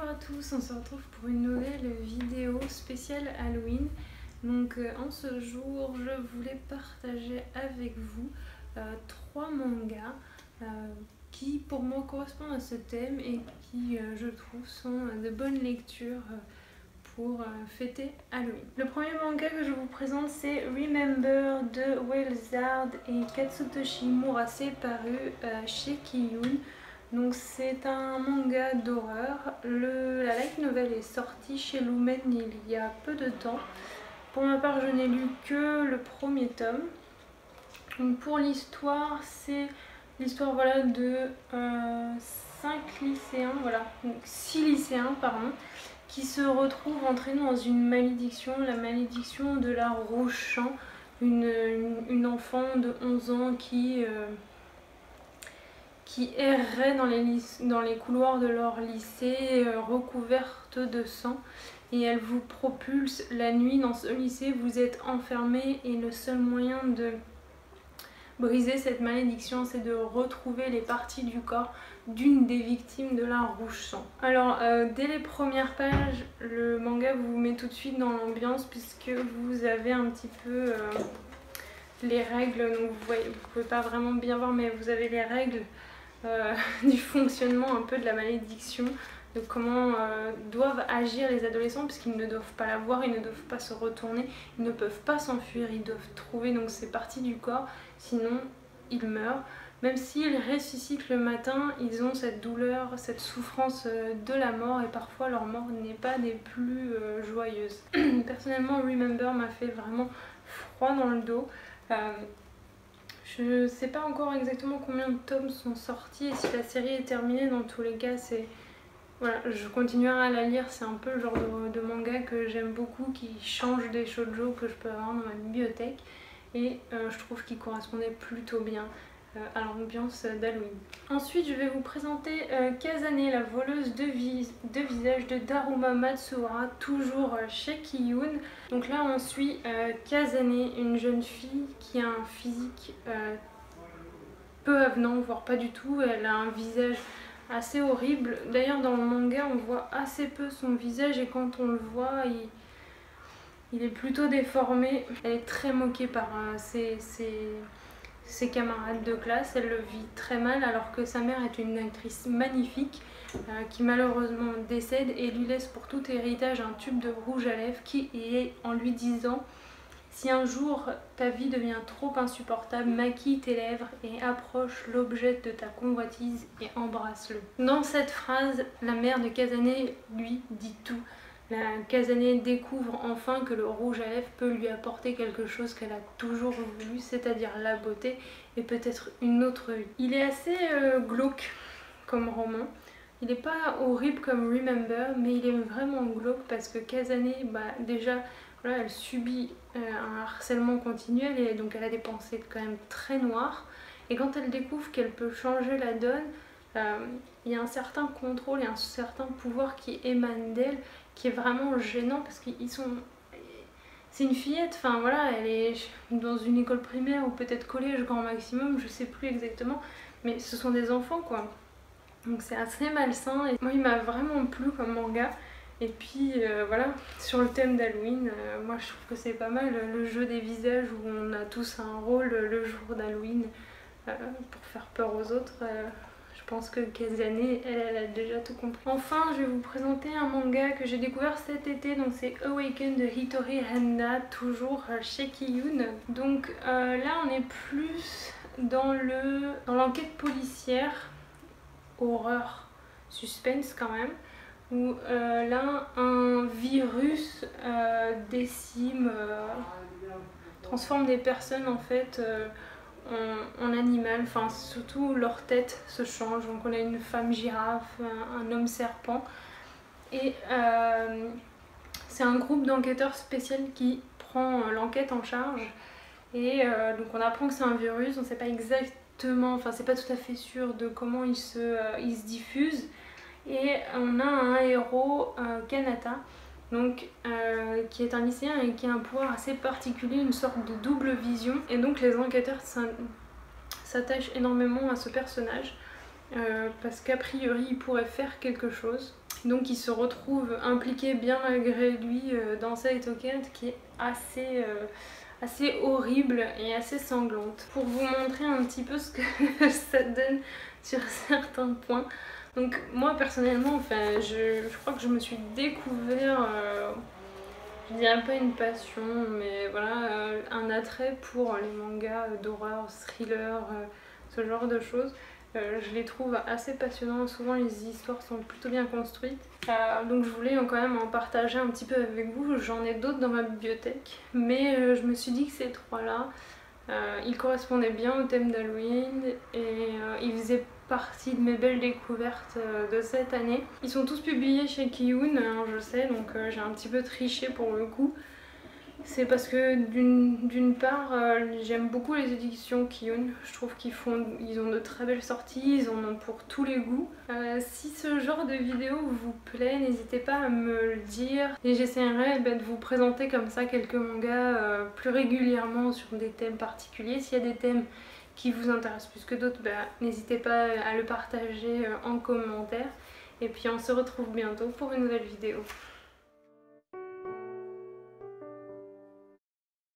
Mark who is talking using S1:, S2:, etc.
S1: Bonjour à tous, on se retrouve pour une nouvelle vidéo spéciale Halloween. Donc en ce jour, je voulais partager avec vous 3 mangas qui pour moi correspondent à ce thème et qui je trouve sont de bonnes lectures pour fêter Halloween. Le premier manga que je vous présente, c'est Remember de Wellsard et Katsutoshi Murase, paru chez Kiyun. Donc c'est un manga d'horreur. La light novel est sortie chez Lumen il y a peu de temps. Pour ma part, je n'ai lu que le premier tome. Donc pour l'histoire, c'est l'histoire de 6 lycéens qui se retrouvent entraînés dans une malédiction, la malédiction de la Rouge Champ, une enfant de 11 ans qui errait dans les couloirs de leur lycée recouverte de sang, et elle vous propulse la nuit dans ce lycée. Vous êtes enfermés et le seul moyen de briser cette malédiction, c'est de retrouver les parties du corps d'une des victimes de la Rouge Sang. Alors dès les premières pages, le manga vous met tout de suite dans l'ambiance, puisque vous avez un petit peu les règles. Donc vous pouvez pas vraiment bien voir, mais vous avez les règles du fonctionnement un peu de la malédiction, de comment doivent agir les adolescents, puisqu'ils ne doivent pas la voir, ils ne doivent pas se retourner, ils ne peuvent pas s'enfuir, ils doivent trouver donc ces parties du corps, sinon ils meurent. Même s'ils ressuscitent le matin, ils ont cette douleur, cette souffrance de la mort, et parfois leur mort n'est pas des plus joyeuses. Personnellement, Remember m'a fait vraiment froid dans le dos. Je ne sais pas encore exactement combien de tomes sont sortis et si la série est terminée. Dans tous les cas, voilà, je continuerai à la lire. C'est un peu le genre de manga que j'aime beaucoup, qui change des shoujo que je peux avoir dans ma bibliothèque, et je trouve qu'il correspondait plutôt bien à l'ambiance d'Halloween. Ensuite, je vais vous présenter Kazane, la voleuse de visage de Daruma Matsuura, toujours chez Kiyun. Donc là, on suit Kazane, une jeune fille qui a un physique peu avenant, voire pas du tout. Elle a un visage assez horrible. D'ailleurs, dans le manga, on voit assez peu son visage, et quand on le voit, il est plutôt déformé. Elle est très moquée par ses camarades de classe. Elle le vit très mal, alors que sa mère est une actrice magnifique qui malheureusement décède et lui laisse pour tout héritage un tube de rouge à lèvres, qui est en lui disant: si un jour ta vie devient trop insupportable, maquille tes lèvres et approche l'objet de ta convoitise et embrasse-le. Dans cette phrase, la mère de Kazane lui dit tout. La Kazane découvre enfin que le rouge à lèvres peut lui apporter quelque chose qu'elle a toujours voulu, c'est-à-dire la beauté et peut-être une autre vie. Il est assez glauque comme roman. Il n'est pas horrible comme Remember, mais il est vraiment glauque parce que Kazane, déjà, voilà, elle subit un harcèlement continuel, et donc elle a des pensées quand même très noires. Et quand elle découvre qu'elle peut changer la donne, il y a un certain contrôle et un certain pouvoir qui émane d'elle, qui est vraiment gênant, parce qu'ils sont... C'est une fillette, enfin voilà, elle est dans une école primaire ou peut-être collège grand maximum, je sais plus exactement, mais ce sont des enfants quoi. Donc c'est assez malsain, et moi il m'a vraiment plu comme manga. Et puis voilà, sur le thème d'Halloween, moi je trouve que c'est pas mal le jeu des visages, où on a tous un rôle le jour d'Halloween pour faire peur aux autres. Je pense que Kazane, elle a déjà tout compris. Enfin, je vais vous présenter un manga que j'ai découvert cet été, donc c'est Awaken de Hitori Handa, toujours chez Kiyun. Donc là on est plus dans l'enquête policière, horreur, suspense quand même, où là un virus décime, transforme des personnes en fait en animal, enfin surtout leur tête se change. Donc on a une femme girafe, un homme serpent, et c'est un groupe d'enquêteurs spécial qui prend l'enquête en charge. Et donc on apprend que c'est un virus, on ne sait pas exactement, enfin c'est pas tout à fait sûr de comment il se diffuse. Et on a un héros, Kanata, donc, qui est un lycéen et qui a un pouvoir assez particulier, une sorte de double vision. Et donc les enquêteurs s'attachent énormément à ce personnage, parce qu'a priori il pourrait faire quelque chose. Donc il se retrouve impliqué bien malgré lui dans cette enquête qui est assez horrible et assez sanglante. Pour vous montrer un petit peu ce que ça donne sur certains points. Donc moi personnellement, enfin, je crois que je me suis découvert, je dirais pas une passion, mais voilà, un attrait pour les mangas d'horreur, thriller, ce genre de choses. Je les trouve assez passionnants, souvent les histoires sont plutôt bien construites. Donc je voulais quand même en partager un petit peu avec vous, j'en ai d'autres dans ma bibliothèque, mais je me suis dit que ces trois-là, ils correspondaient bien au thème d'Halloween et ils faisaient partie de mes belles découvertes de cette année. Ils sont tous publiés chez Kiyun, hein, je sais, donc j'ai un petit peu triché pour le coup. C'est parce que d'une part, j'aime beaucoup les éditions Kiyun. Je trouve ils ont de très belles sorties, ils en ont pour tous les goûts. Si ce genre de vidéo vous plaît, n'hésitez pas à me le dire. Et j'essaierai de vous présenter comme ça quelques mangas plus régulièrement sur des thèmes particuliers. S'il y a des thèmes qui vous intéressent plus que d'autres, n'hésitez pas à le partager en commentaire. Et puis on se retrouve bientôt pour une nouvelle vidéo.